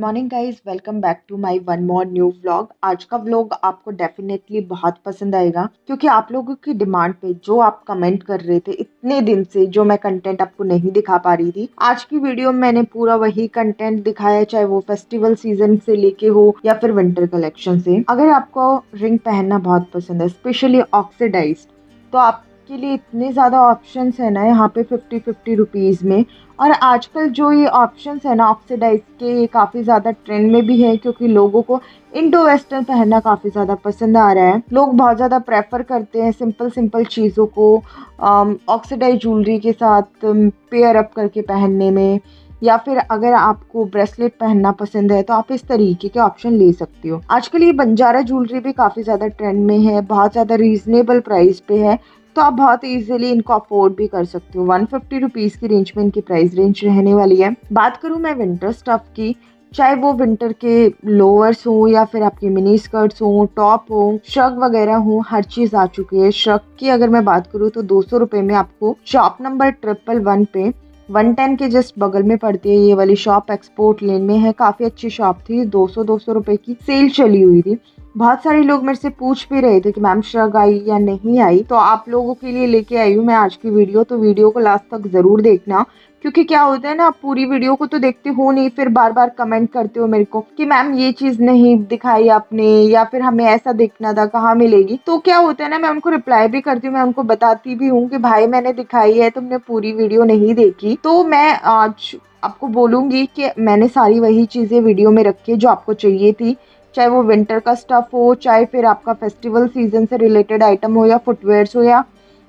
Morning guys, welcome back to my one more new vlog. आज का vlog आपको definitely बहुत पसंद आएगा क्योंकि आप लोगों की डिमांड पे जो आप कमेंट कर रहे थे इतने दिन से, जो मैं कंटेंट आपको नहीं दिखा पा रही थी, आज की वीडियो में मैंने पूरा वही कंटेंट दिखाया, चाहे वो फेस्टिवल सीजन से लेके हो या फिर विंटर कलेक्शन से। अगर आपको रिंग पहनना बहुत पसंद है, स्पेशली ऑक्सीडाइज्ड, तो आपके लिए इतने ज़्यादा ऑप्शंस है ना यहाँ पे 50-50 रुपीज़ में। और आजकल जो ये ऑप्शंस है ना ऑक्सीडाइज के, ये काफ़ी ज़्यादा ट्रेंड में भी है क्योंकि लोगों को इंडो वेस्टर्न पहनना काफ़ी ज़्यादा पसंद आ रहा है। लोग बहुत ज़्यादा प्रेफर करते हैं सिंपल सिंपल चीज़ों को ऑक्सीडाइज ज्वेलरी के साथ पेयर अप करके पहनने में, या फिर अगर आपको ब्रेसलेट पहनना पसंद है तो आप इस तरीके के ऑप्शन ले सकते हो। आजकल ये बंजारा ज्वेलरी भी काफ़ी ज़्यादा ट्रेंड में है, बहुत ज़्यादा रीजनेबल प्राइस पे है, तो आप बहुत इजीली इनको अफोर्ड भी कर सकते हो। 150 रुपीज़ की रेंज में इनकी प्राइस रेंज रहने वाली है। बात करूँ मैं विंटर स्टफ की, चाहे वो विंटर के लोअर्स हो या फिर आपके मिनी स्कर्ट्स हो, टॉप हो, श्रग वगैरह हो, हर चीज़ आ चुकी है। श्रग की अगर मैं बात करूँ तो 200 रुपये में आपको शॉप नंबर 111 पे 110 के जस्ट बगल में पड़ती है। ये वाली शॉप एक्सपोर्ट लेन में है, काफ़ी अच्छी शॉप थी, 200 रुपये की सेल चली हुई थी। बहुत सारे लोग मेरे से पूछ भी रहे थे कि मैम श्रग आई या नहीं आई, तो आप लोगों के लिए लेके आई हूँ मैं आज की वीडियो। तो वीडियो को लास्ट तक ज़रूर देखना, क्योंकि क्या होता है ना, आप पूरी वीडियो को तो देखते हो नहीं, फिर बार बार कमेंट करते हो मेरे को कि मैम ये चीज़ नहीं दिखाई आपने, या फिर हमें ऐसा देखना था, कहाँ मिलेगी। तो क्या होता है ना, मैं उनको रिप्लाई भी करती हूँ, मैं उनको बताती भी हूँ कि भाई मैंने दिखाई है, तुमने पूरी वीडियो नहीं देखी। तो मैं आज आपको बोलूँगी कि मैंने सारी वही चीज़ें वीडियो में रखी है जो आपको चाहिए थी, चाहे वो विंटर का स्टफ हो, चाहे फिर आपका फेस्टिवल सीजन से रिलेटेड आइटम हो, या फुटवेयर्स हो, या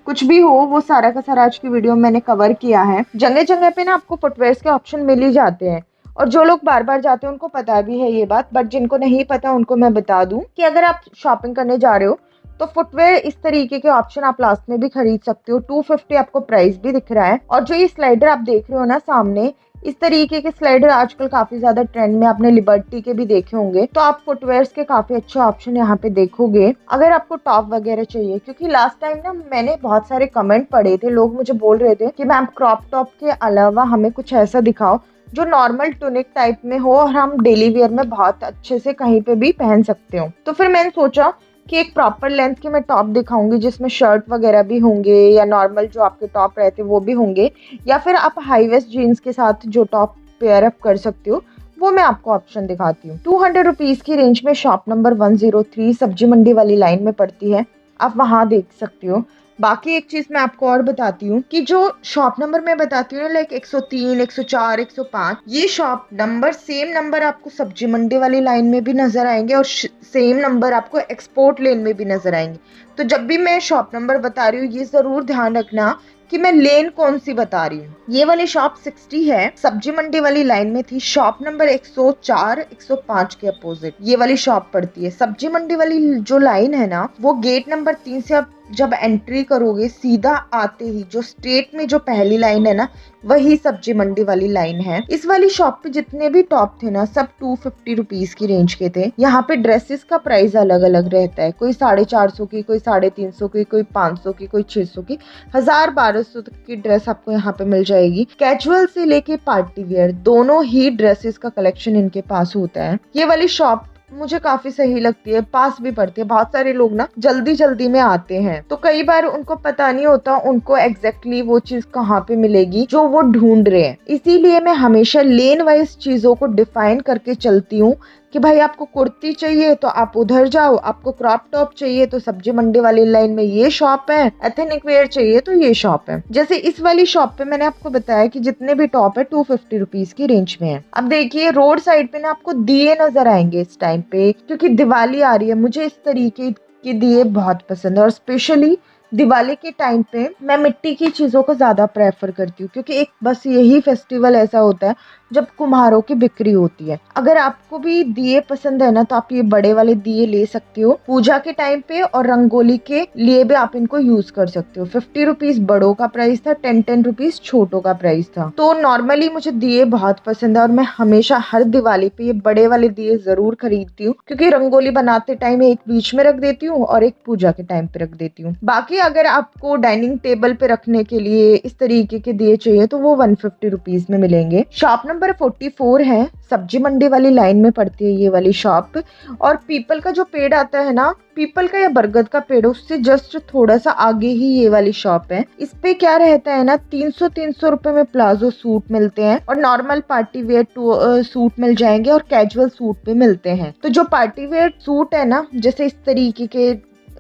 कुछ भी हो, वो सारा का सारा आज की वीडियो में मैंने कवर किया है। जगह जगह पे ना आपको फुटवेयर्स के ऑप्शन मिल ही जाते हैं, और जो लोग बार बार जाते हैं उनको पता भी है ये बात, बट जिनको नहीं पता उनको मैं बता दूं कि अगर आप शॉपिंग करने जा रहे हो तो फुटवेयर इस तरीके के ऑप्शन आप लास्ट में भी खरीद सकते हो। 250 आपको प्राइस भी दिख रहा है। और जो ये स्लाइडर आप देख रहे हो ना सामने, इस तरीके के स्लाइडर आजकल काफी ज्यादा ट्रेंड में, आपने लिबर्टी के भी देखे होंगे, तो आप फुटवेयर्स के काफी अच्छे ऑप्शन यहाँ पे देखोगे। अगर आपको टॉप वगैरह चाहिए, क्योंकि लास्ट टाइम ना मैंने बहुत सारे कमेंट पढ़े थे, लोग मुझे बोल रहे थे कि मैम क्रॉप टॉप के अलावा हमें कुछ ऐसा दिखाओ जो नॉर्मल टूनिक टाइप में हो और हम डेली वेयर में बहुत अच्छे से कहीं पे भी पहन सकते हो। तो फिर मैंने सोचा कि एक प्रॉपर लेंथ के मैं टॉप दिखाऊंगी जिसमें शर्ट वगैरह भी होंगे, या नॉर्मल जो आपके टॉप रहते हैं वो भी होंगे, या फिर आप हाई वेस्ट जीन्स के साथ जो टॉप पेयर अप कर सकते हो, वो मैं आपको ऑप्शन दिखाती हूँ। 200 रुपीज़ की रेंज में शॉप नंबर 103 सब्जी मंडी वाली लाइन में पड़ती है, आप वहाँ देख सकते हो। बाकी एक चीज़ मैं आपको और बताती हूँ कि जो शॉप नंबर मैं बताती हूँ ना, लाइक 103, 104, 105, ये शॉप नंबर सेम नंबर आपको सब्जी मंडी वाली लाइन में भी नजर आएंगे, और सेम नंबर आपको एक्सपोर्ट लेन में भी नजर आएंगे। तो जब भी मैं शॉप नंबर बता रही हूँ, ये जरूर ध्यान रखना कि मैं लेन कौन सी बता रही हूँ। ये वाली शॉप 60 है, सब्जी मंडी वाली लाइन में थी, शॉप नंबर 104, 105 के अपोजिट ये वाली शॉप पड़ती है। सब्जी मंडी वाली जो लाइन है ना, वो गेट नंबर 3 से आप जब एंट्री करोगे, सीधा आते ही जो स्ट्रेट में जो पहली लाइन है ना, वही सब्जी मंडी वाली लाइन है। इस वाली शॉप पे जितने भी टॉप थे ना, सब 250 रुपीज की रेंज के थे। यहाँ पे ड्रेसेस का प्राइस अलग अलग रहता है, कोई 450 की, कोई 350 की, कोई 500 की, कोई 600 की, 1000-1200 तक की ड्रेस आपको यहाँ पे मिल जाएगी। कैजुअल से लेके पार्टी वेयर दोनों ही ड्रेसेस का कलेक्शन इनके पास होता है। ये वाली शॉप मुझे काफी सही लगती है, पास भी पड़ती है। बहुत सारे लोग ना जल्दी जल्दी में आते हैं, तो कई बार उनको पता नहीं होता उनको एग्जैक्टली वो चीज कहाँ पे मिलेगी जो वो ढूंढ रहे हैं। इसीलिए मैं हमेशा लेन वाइज चीजों को डिफाइन करके चलती हूँ कि भाई आपको कुर्ती चाहिए तो आप उधर जाओ, आपको क्रॉप टॉप चाहिए तो सब्जी मंडी वाली लाइन में ये शॉप है, एथनिक वेयर चाहिए तो ये शॉप है। जैसे इस वाली शॉप पे मैंने आपको बताया कि जितने भी टॉप है 250 रुपीज की रेंज में है। अब देखिए रोड साइड पे ना आपको दिए नजर आएंगे इस टाइम पे, क्योंकि दिवाली आ रही है। मुझे इस तरीके के दिए बहुत पसंद है, और स्पेशली दिवाली के टाइम पे मैं मिट्टी की चीज़ों को ज़्यादा प्रेफर करती हूँ, क्योंकि एक बस यही फेस्टिवल ऐसा होता है जब कुम्हारों की बिक्री होती है। अगर आपको भी दिए पसंद है ना, तो आप ये बड़े वाले दिए ले सकते हो पूजा के टाइम पे, और रंगोली के लिए भी आप इनको यूज कर सकते हो। 50 रुपीज बड़ों का प्राइस था, 10 रुपीज छोटों का प्राइस था। तो नॉर्मली मुझे दिए बहुत पसंद है, और मैं हमेशा हर दिवाली पे ये बड़े वाले दिए जरूर खरीदती हूँ, क्योंकि रंगोली बनाते टाइम एक बीच में रख देती हूँ और एक पूजा के टाइम पे रख देती हूँ। बाकी अगर आपको डाइनिंग टेबल पे रखने के लिए इस तरीके के दिए चाहिए तो वो 150 रुपीज में मिलेंगे। शॉप नंबर 44 है, सब्जी मंडी वाली लाइन में पड़ती है ये वाली शॉप। और पीपल का जो पेड़ आता है ना, पीपल का या बरगद का पेड़, उससे जस्ट थोड़ा सा आगे ही ये वाली शॉप है। इस पे क्या रहता है ना, 300 रुपए में प्लाजो सूट मिलते हैं और नॉर्मल पार्टी वेयर सूट मिल जाएंगे और कैजुअल सूट भी मिलते हैं। तो जो पार्टी वेयर सूट है ना, जैसे इस तरीके के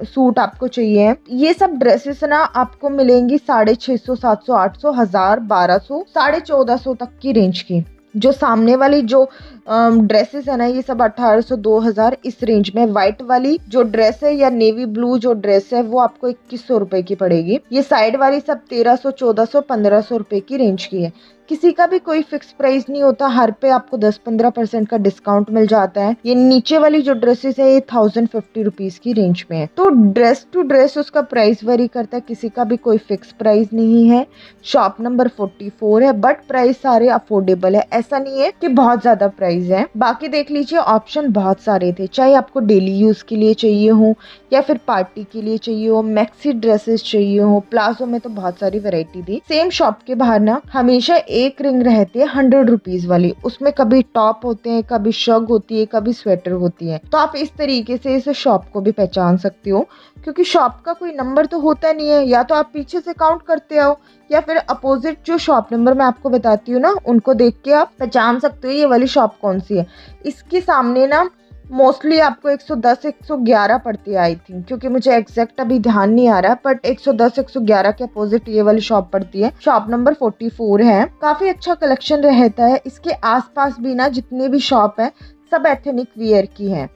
सूट आपको चाहिए, ये सब ड्रेसेस ना आपको मिलेंगी 650, 700, 800, 1000, 1200, 1450 तक की रेंज की। जो सामने वाली जो ड्रेसेस है ना, ये सब 1800, 2000 इस रेंज में। व्हाइट वाली जो ड्रेस है या नेवी ब्लू जो ड्रेस है वो आपको 2100 रुपए की पड़ेगी। ये साइड वाली सब 1300, 1400, 1500 रुपए की रेंज की है। किसी का भी कोई फिक्स प्राइस नहीं होता, हर पे आपको 10-15% का डिस्काउंट मिल जाता है। ये नीचे वाली जो ड्रेसेस है ये 1050 रुपीज की रेंज में है। तो ड्रेस टू ड्रेस उसका प्राइस वेरी करता है, किसी का भी कोई फिक्स प्राइस नहीं है। शॉप नंबर 44 है, बट प्राइस सारे अफोर्डेबल है, ऐसा नहीं है कि बहुत ज्यादा प्राइस है। बाकी देख लीजिए, ऑप्शन बहुत सारे थे, चाहे आपको डेली यूज के लिए चाहिए हो या फिर पार्टी के लिए चाहिए हो, मैक्सी ड्रेसेस चाहिए हो, प्लाजो में तो बहुत सारी वैरायटी थी। सेम शॉप के बाहर ना हमेशा एक रिंग रहती है 100 रुपीज वाली, उसमें कभी टॉप होते हैं, कभी शर्ट होती है, कभी स्वेटर होती है। तो आप इस तरीके से इस शॉप को भी पहचान सकते हो, क्योंकि शॉप का कोई नंबर तो होता नहीं है, या तो आप पीछे से काउंट करते आओ या फिर अपोजिट जो शॉप नंबर मैं आपको बताती हूँ ना, उनको देख के आप पहचान सकते हो ये वाली शॉप कौन सी है। इसके सामने ना मोस्टली आपको 110, 111 पड़ती है आई थिंक, क्योंकि मुझे एग्जैक्ट अभी ध्यान नहीं आ रहा, बट 110, 111 के अपोजिट ये वाली शॉप पड़ती है। शॉप नंबर 44 है। काफी अच्छा कलेक्शन रहता है। इसके आसपास भी ना जितने भी शॉप है सब एथनिक वियर की हैं,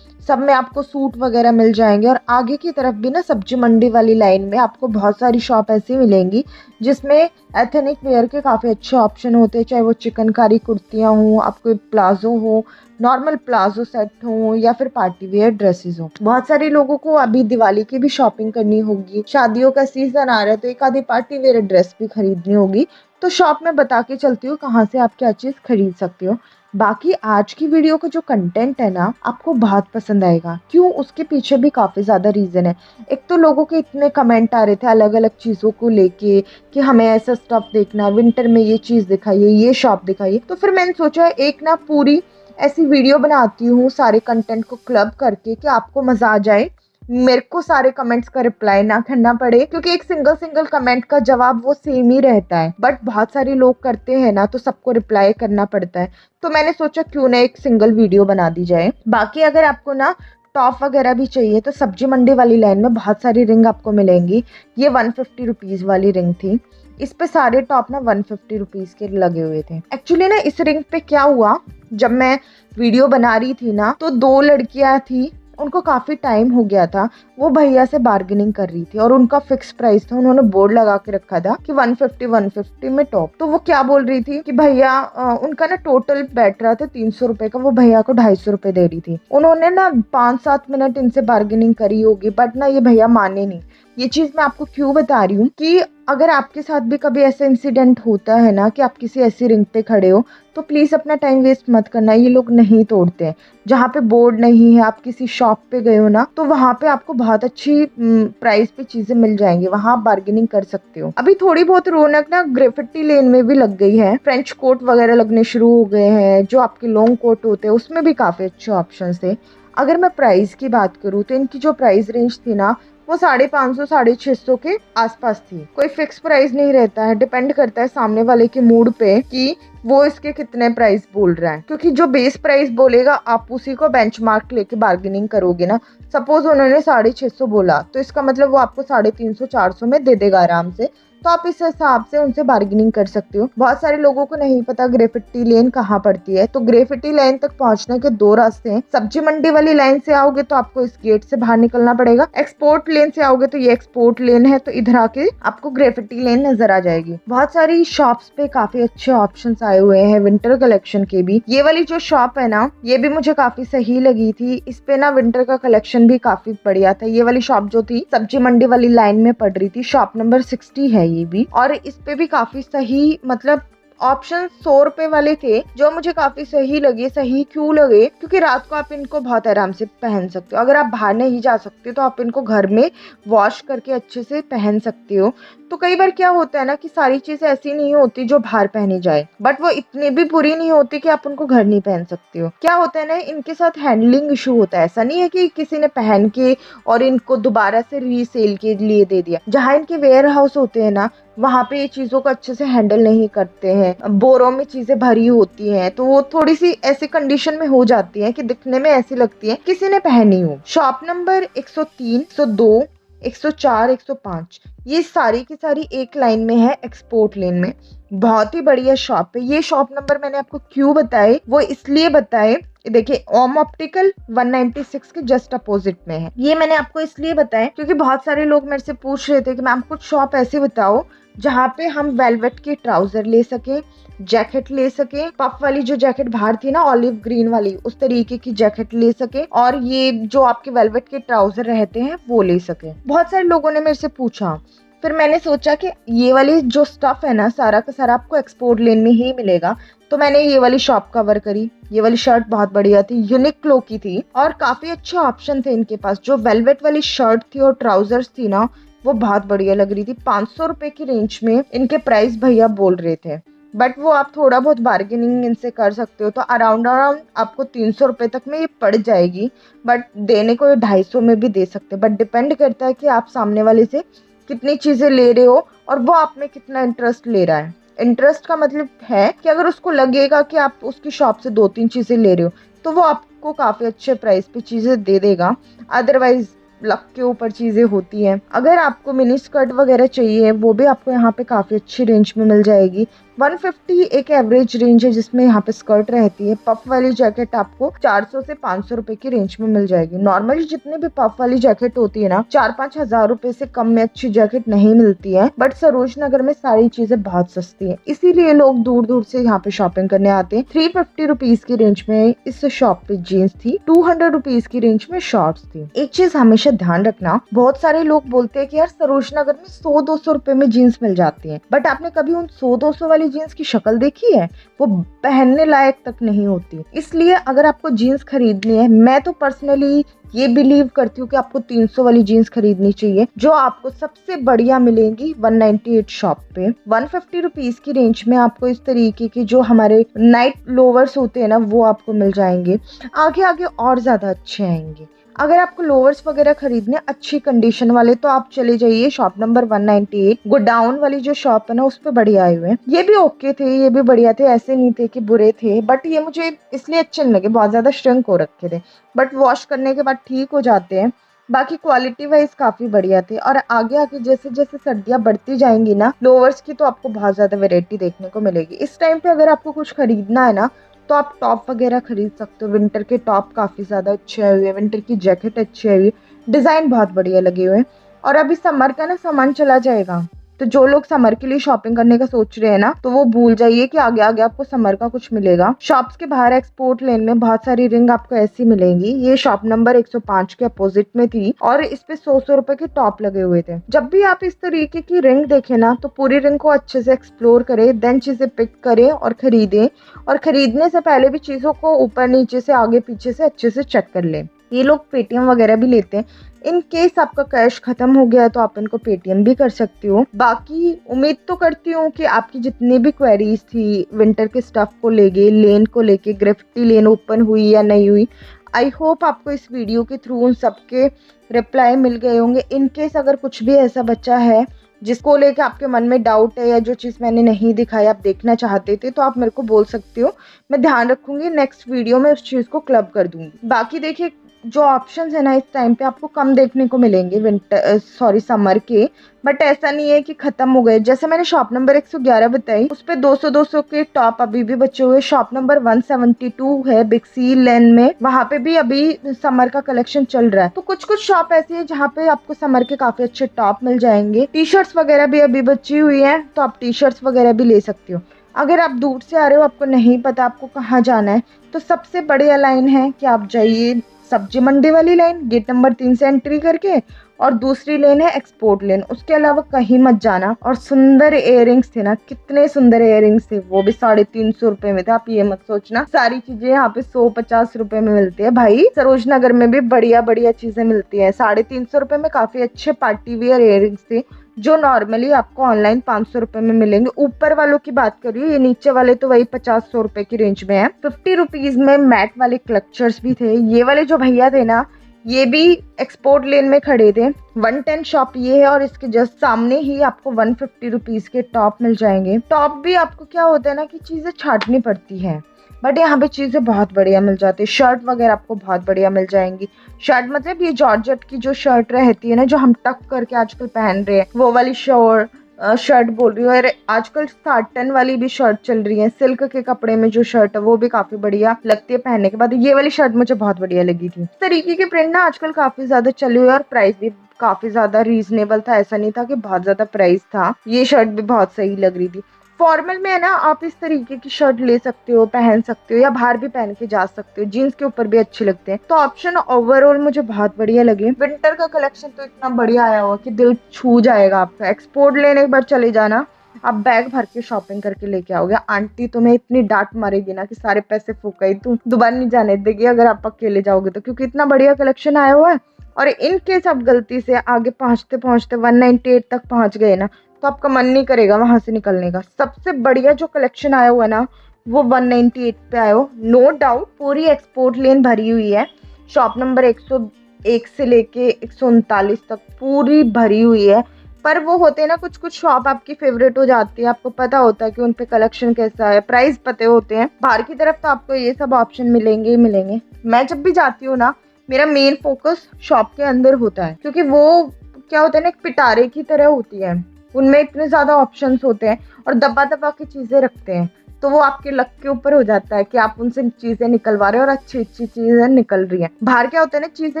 सब में आपको सूट वगैरह मिल जाएंगे। और आगे की तरफ भी ना सब्जी मंडी वाली लाइन में आपको बहुत सारी शॉप ऐसी मिलेंगी जिसमें एथनिक वेयर के काफ़ी अच्छे ऑप्शन होते हैं, चाहे वो चिकनकारी कुर्तियाँ हों, आपको प्लाजो हो, नॉर्मल प्लाजो सेट हो, या फिर पार्टी वेयर ड्रेसेस हो। बहुत सारे लोगों को अभी दिवाली की भी शॉपिंग करनी होगी, शादियों का सीजन आ रहा है, तो एक आधी पार्टी वेयर ड्रेस भी खरीदनी होगी। तो शॉप में बता के चलती हूँ कहाँ से आप क्या चीज़ खरीद सकते हो। बाकी आज की वीडियो का जो कंटेंट है ना, आपको बहुत पसंद आएगा। क्यों? उसके पीछे भी काफ़ी ज़्यादा रीज़न है। एक तो लोगों के इतने कमेंट आ रहे थे अलग अलग चीज़ों को लेके कि हमें ऐसा स्टफ देखना, विंटर में ये चीज़ दिखाइए, ये शॉप दिखाइए। तो फिर मैंने सोचा एक ना पूरी ऐसी वीडियो बनाती हूँ सारे कंटेंट को क्लब करके, कि आपको मज़ा आ जाए, मेरे को सारे कमेंट्स का रिप्लाई ना करना पड़े, क्योंकि एक सिंगल कमेंट का जवाब वो सेम ही रहता है, बट बहुत सारे लोग करते हैं ना तो सबको रिप्लाई करना पड़ता है। तो मैंने सोचा क्यों ना एक सिंगल वीडियो बना दी जाए। बाकी अगर आपको ना टॉप वगैरह भी चाहिए तो सब्जी मंडी वाली लाइन में बहुत सारी रिंग आपको मिलेंगी। ये 150 रुपीज़ वाली रिंग थी, इस पे सारे टॉप ना 150 रुपीज़ के लगे हुए थे। एक्चुअली ना इस रिंग पे क्या हुआ, जब मैं वीडियो बना रही थी ना तो दो लड़कियां थी, उनको काफ़ी टाइम हो गया था, वो भैया से बार्गेनिंग कर रही थी और उनका फिक्स प्राइस था, उन्होंने बोर्ड लगा के रखा था कि 150 में टॉप। तो वो क्या बोल रही थी कि भैया उनका ना टोटल बैठ रहा था 300 रुपए का, वो भैया को 250 रुपए दे रही थी। उन्होंने ना 5-7 मिनट इनसे बार्गेनिंग करी होगी, बट ना ये भैया माने नहीं। ये चीज़ मैं आपको क्यों बता रही हूँ कि अगर आपके साथ भी कभी ऐसा इंसिडेंट होता है ना कि आप किसी ऐसी रिंग पे खड़े हो, तो प्लीज़ अपना टाइम वेस्ट मत करना। ये लोग नहीं तोड़ते हैं। जहाँ पे बोर्ड नहीं है, आप किसी शॉप पे गए हो ना, तो वहाँ पे आपको बहुत अच्छी प्राइस पे चीज़ें मिल जाएंगी, वहाँ आप बार्गेनिंग कर सकते हो। अभी थोड़ी बहुत रौनक ना ग्रेफिटी लेन में भी लग गई है, फ्रेंच कोट वगैरह लगने शुरू हो गए हैं, जो आपके लॉन्ग कोट होते हैं उसमें भी काफ़ी अच्छे ऑप्शन थे। अगर मैं प्राइस की बात करूँ तो इनकी जो प्राइस रेंज थी ना वो 550, 650 के आसपास थी। कोई फिक्स प्राइस नहीं रहता है, डिपेंड करता है सामने वाले के मूड पे कि वो इसके कितने प्राइस बोल रहा है, क्योंकि जो बेस प्राइस बोलेगा आप उसी को बेंचमार्क लेके बार्गेनिंग करोगे ना। सपोज उन्होंने 650 बोला तो इसका मतलब वो आपको 350, 400 में दे देगा आराम से, तो आप इस हिसाब से उनसे बार्गेनिंग कर सकते हो। बहुत सारे लोगों को नहीं पता ग्रेफिटी लेन कहाँ पड़ती है, तो ग्रेफिटी लेन तक पहुंचने के दो रास्ते हैं। सब्जी मंडी वाली लाइन से आओगे तो आपको इस गेट से बाहर निकलना पड़ेगा, एक्सपोर्ट लेन से आओगे तो ये एक्सपोर्ट लेन है, तो इधर आके आपको ग्रेफिटी लेन नजर आ जाएगी। बहुत सारी शॉप्स पे काफी अच्छे ऑप्शन आए हुए हैं विंटर कलेक्शन के भी। ये वाली जो शॉप है ना, ये भी मुझे काफी सही लगी थी, इस पे ना विंटर का कलेक्शन भी काफी बढ़िया था। ये वाली शॉप जो थी सब्जी मंडी वाली लाइन में पड़ रही थी, शॉप नंबर 60 है ये भी, और इस पे भी काफी सही मतलब ऑप्शन 100 रुपए वाले थे जो मुझे काफी सही लगे। सही क्यों लगे? क्योंकि रात को आप इनको बहुत आराम से पहन सकते हो। अगर आप बाहर नहीं जा सकते तो आप इनको घर में वॉश करके अच्छे से पहन सकते हो। तो कई बार क्या होता है ना कि सारी चीजें ऐसी नहीं होती जो बाहर पहनी जाए, बट वो इतनी भी बुरी नहीं होती कि आप उनको घर नहीं पहन सकते हो। क्या होता है ना, इनके साथ हैंडलिंग इशू होता है। ऐसा नहीं है कि किसी ने पहन के और इनको दोबारा से रीसेल के लिए दे दिया। जहाँ इनके वेयर हाउस होते हैं ना, वहाँ पे ये चीजों को अच्छे से हैंडल नहीं करते हैं। बोरों में चीजें भरी होती हैं, तो वो थोड़ी सी ऐसी कंडीशन में हो जाती है कि दिखने में ऐसी लगती है किसी ने पहनी हो। शॉप नंबर 103, 102, 104, 105, ये सारी की सारी एक लाइन में है, एक्सपोर्ट लेन में। बहुत ही बढ़िया शॉप है। ये शॉप नंबर मैंने आपको क्यों बताए, वो इसलिए बताए, देखिए ओम ऑप्टिकल 196 के जस्ट अपोजिट में है। ये मैंने आपको इसलिए बताया क्योंकि बहुत सारे लोग मेरे से पूछ रहे थे कि मैम कुछ शॉप ऐसे बताओ जहाँ पे हम वेलवेट के ट्राउजर ले सके, जैकेट ले सके, पफ वाली जो जैकेट बाहर थी ना ऑलिव ग्रीन वाली, उस तरीके की जैकेट ले सके, और ये जो आपके वेलवेट के ट्राउजर रहते हैं वो ले सके। बहुत सारे लोगों ने मेरे से पूछा। फिर मैंने सोचा कि ये वाली जो स्टफ है ना, सारा का सारा आपको एक्सपोर्ट लेन में ही मिलेगा। तो मैंने ये वाली शॉप कवर करी। ये वाली शर्ट बहुत बढ़िया थी, यूनिक क्लो की थी और काफी अच्छे ऑप्शन थे इनके पास। जो वेलवेट वाली शर्ट थी और ट्राउजर्स थी ना, वो बहुत बढ़िया लग रही थी। 500 रुपए की रेंज में इनके प्राइस भैया बोल रहे थे, बट वो आप थोड़ा बहुत बार्गेनिंग इनसे कर सकते हो। तो अराउंड आपको 300 रुपए तक में ये पड़ जाएगी, बट देने को ये 250 में भी दे सकते हैं। बट डिपेंड करता है कि आप सामने वाले से कितनी चीजें ले रहे हो और वो आप में कितना इंटरेस्ट ले रहा है। इंटरेस्ट का मतलब है कि अगर उसको लगेगा कि आप उसकी शॉप से 2-3 चीजें ले रहे हो तो वो आपको काफी अच्छे प्राइस पे चीजें दे देगा। अदरवाइज लक के ऊपर चीजें होती हैं। अगर आपको मिनी स्कर्ट वगैरह चाहिए, वो भी आपको यहाँ पे काफी अच्छी रेंज में मिल जाएगी। 150 एक एवरेज रेंज है जिसमें यहाँ पे स्कर्ट रहती है। पफ वाली जैकेट आपको 400 से 500 रुपए की रेंज में मिल जाएगी। नॉर्मली जितने भी पफ वाली जैकेट होती है ना, 4-5 हजार रुपए से कम में अच्छी जैकेट नहीं मिलती है। बट सरोज नगर में सारी चीजें बहुत सस्ती है, इसीलिए लोग दूर दूर से यहाँ पे शॉपिंग करने आते हैं। 350 रुपीज की रेंज में इस शॉप पे जीन्स थी, 200 रुपीज की रेंज में शॉर्ट्स थी। एक चीज हमेशा ध्यान रखना, बहुत सारे लोग बोलते हैं कि यार सरोज नगर में 100-200 रुपए में जीन्स मिल जाती है, बट आपने कभी उन 100-200 वाली जीन्स की शक्ल देखी है? वो पहनने लायक तक नहीं होती। इसलिए अगर आपको जीन्स खरीदनी है, मैं तो पर्सनली ये बिलीव करती हूँ कि आपको 300 वाली जीन्स खरीदनी चाहिए, जो आपको सबसे बढ़िया मिलेंगी 198 शॉप पे। 150 रुपीज की रेंज में आपको इस तरीके के जो हमारे नाइट लोवर्स होते हैं ना, वो आपको मिल जाएंगे। आगे आगे और ज्यादा अच्छे आएंगे। अगर आपको लोवर्स वगैरह खरीदने अच्छी कंडीशन वाले, तो आप चले जाइए शॉप नंबर 198। गोडाउन वाली जो शॉप है ना, उस पे बढ़िया आए हुए हैं। ये भी ओके थे, ये भी बढ़िया थे, ऐसे नहीं थे कि बुरे थे, बट ये मुझे इसलिए अच्छे नहीं लगे, बहुत ज्यादा श्रिंक हो रखे थे। बट वॉश करने के बाद ठीक हो जाते हैं। बाकी क्वालिटी वाइज काफी बढ़िया थे। और आगे आगे जैसे जैसे सर्दियां बढ़ती जाएंगी ना, लोवर्स की तो आपको बहुत ज्यादा वेरायटी देखने को मिलेगी। इस टाइम पे अगर आपको कुछ खरीदना है ना, तो आप टॉप वगैरह खरीद सकते हो। विंटर के टॉप काफी ज्यादा अच्छे आए हुए हैं, विंटर की जैकेट अच्छी आई हुई है, डिजाइन बहुत बढ़िया लगे हुए हैं। और अभी समर का ना सामान चला जाएगा, तो जो लोग समर के लिए शॉपिंग करने का सोच रहे हैं ना, तो वो भूल जाइए कि आगे आगे आपको समर का कुछ मिलेगा। शॉप्स के बाहर एक्सपोर्ट लेन में बहुत सारी रिंग आपको ऐसी मिलेंगी। ये शॉप नंबर 105 के अपोजिट में थी और इस पे 100-100 रुपए के टॉप लगे हुए थे। जब भी आप इस तरीके की रिंग देखें ना, तो पूरी रिंग को अच्छे से एक्सप्लोर करें, देन चीजें पिक करें और खरीदें। और खरीदने से पहले भी चीजों को ऊपर नीचे से आगे पीछे से अच्छे से चेक कर लें। ये लोग पेटीएम वगैरह भी लेते हैं। इन केस आपका कैश खत्म हो गया है तो आप इनको पेटीएम भी कर सकते हो। बाकी उम्मीद तो करती हूँ कि आपकी जितनी भी क्वेरीज थी विंटर के स्टफ को लेके, लेन को लेके, ग्रेफिटी लेन ओपन हुई या नहीं हुई, आई होप आपको इस वीडियो के थ्रू उन सबके रिप्लाई मिल गए होंगे। इन केस अगर कुछ भी ऐसा बच्चा है जिसको लेके आपके मन में डाउट है, या जो चीज़ मैंने नहीं दिखाई आप देखना चाहते थे, तो आप मेरे को बोल सकते हो। मैं ध्यान रखूंगी, नेक्स्ट वीडियो में उस चीज़ को क्लब कर दूंगी। बाकी देखिए, जो ऑप्शंस है ना, इस टाइम पे आपको कम देखने को मिलेंगे विंटर समर के, बट ऐसा नहीं है कि खत्म हो गए। जैसे मैंने शॉप नंबर 111 बताई, उस पे 200-200 के टॉप अभी भी बचे हुए। शॉप नंबर 172 है बिग सी लेन में, वहाँ पे भी अभी समर का कलेक्शन चल रहा है। तो कुछ कुछ शॉप ऐसी है जहाँ पे आपको समर के काफी अच्छे टॉप मिल जाएंगे। टी शर्ट्स वगैरह भी अभी बची हुई है, तो आप टी शर्ट्स वगैरह भी ले सकते हो। अगर आप दूर से आ रहे हो, आपको नहीं पता आपको कहाँ जाना है, तो सबसे बढ़िया लाइन है कि आप जाइए सब्जी मंडी वाली लाइन, गेट नंबर 3 से एंट्री करके, और दूसरी लेन है एक्सपोर्ट लेन, उसके अलावा कहीं मत जाना। और सुंदर इयररिंग्स थे ना, कितने सुंदर इयररिंग्स थे, वो भी 350 रुपए में थे। आप ये मत सोचना सारी चीजें यहाँ पे 150 रुपए में मिलती है। भाई सरोज नगर में भी बढ़िया बढ़िया चीजें मिलती है। 350 रुपए में काफी अच्छे पार्टी वियर इयररिंग्स थे, जो नॉर्मली आपको ऑनलाइन 500 रुपए में मिलेंगे। ऊपर वालों की बात कर रही हूँ, ये नीचे वाले तो वही 50-100 रुपए की रेंज में है। 50 रुपीज में मैट वाले क्लचर्स भी थे। ये वाले जो भैया थे ना, ये भी एक्सपोर्ट लेन में खड़े थे। 110 शॉप ये है, और इसके जस्ट सामने ही आपको 150 रुपीज के टॉप मिल जाएंगे। टॉप भी आपको क्या होता है ना कि चीजें छांटनी पड़ती है, बट यहाँ पे चीजें बहुत बढ़िया मिल जाती है। शर्ट वगैरह आपको बहुत बढ़िया मिल जाएंगी। शर्ट मतलब ये जॉर्जेट की जो शर्ट रहती है ना, जो हम टक करके आजकल पहन रहे हैं, वो वाली शर्ट बोल रही हूँ। और आजकल साटन वाली भी शर्ट चल रही है, सिल्क के कपड़े में जो शर्ट है वो भी काफी बढ़िया लगती है पहनने के बाद। ये वाली शर्ट मुझे बहुत बढ़िया लगी थी। इस तरीके के प्रिंट ना आजकल काफी ज्यादा चले हुए, और प्राइस भी काफी ज्यादा रीजनेबल था। ऐसा नहीं था कि बहुत ज्यादा प्राइस था। ये शर्ट भी बहुत सही लग रही थी। फॉर्मल में है ना, आप इस तरीके की शर्ट ले सकते हो, पहन सकते हो, या बाहर भी पहन के जा सकते हो। जीन्स के ऊपर भी अच्छे लगते हैं। तो ऑप्शन ओवरऑल मुझे बहुत बढ़िया लगे। विंटर का कलेक्शन तो इतना बढ़िया आया हुआ कि दिल छू जाएगा आपका। एक्सपोर्ट लेने एक बार चले जाना, आप बैग भर के शॉपिंग करके लेके आओगे। आंटी तुम्हें इतनी डांट मारेगी ना कि सारे पैसे फूक गई, तू दोबारा नहीं जाने देगी अगर आप अकेले जाओगे तो, क्योंकि इतना बढ़िया कलेक्शन आया हुआ है। और इन केस आप गलती से आगे पहुंचते पहुंचते 198 तक पहुंच गए ना, तो आपका मन नहीं करेगा वहां से निकलने का। सबसे बढ़िया जो कलेक्शन आया हुआ ना, वो 198 पे आया हो, नो डाउट। पूरी एक्सपोर्ट लेन भरी हुई है। शॉप नंबर 101 से लेके 139 तक पूरी भरी हुई है। पर वो होते हैं ना, कुछ कुछ शॉप आपकी फेवरेट हो जाती है, आपको पता होता है कि उन पे कलेक्शन कैसा है, प्राइस पते होते हैं। बाहर की तरफ तो आपको ये सब ऑप्शन मिलेंगे ही मिलेंगे। मैं जब भी जाती हूँ ना, मेरा मेन फोकस शॉप के अंदर होता है, क्योंकि वो क्या होता है ना, एक पिटारे की तरह होती है। उनमें इतने ज्यादा ऑप्शंस होते हैं और दबा दबा के चीजें रखते हैं, तो वो आपके लक के ऊपर हो जाता है कि आप उनसे चीजें निकलवा रहे हो और अच्छी अच्छी चीजें निकल रही हैं। बाहर क्या होता है ना, चीजें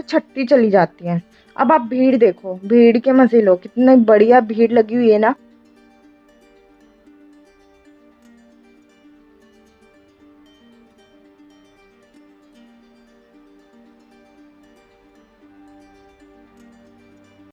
छट्टी चली जाती हैं। अब आप भीड़ देखो, भीड़ के मजे लो, कितनी बढ़िया भीड़ लगी हुई है ना।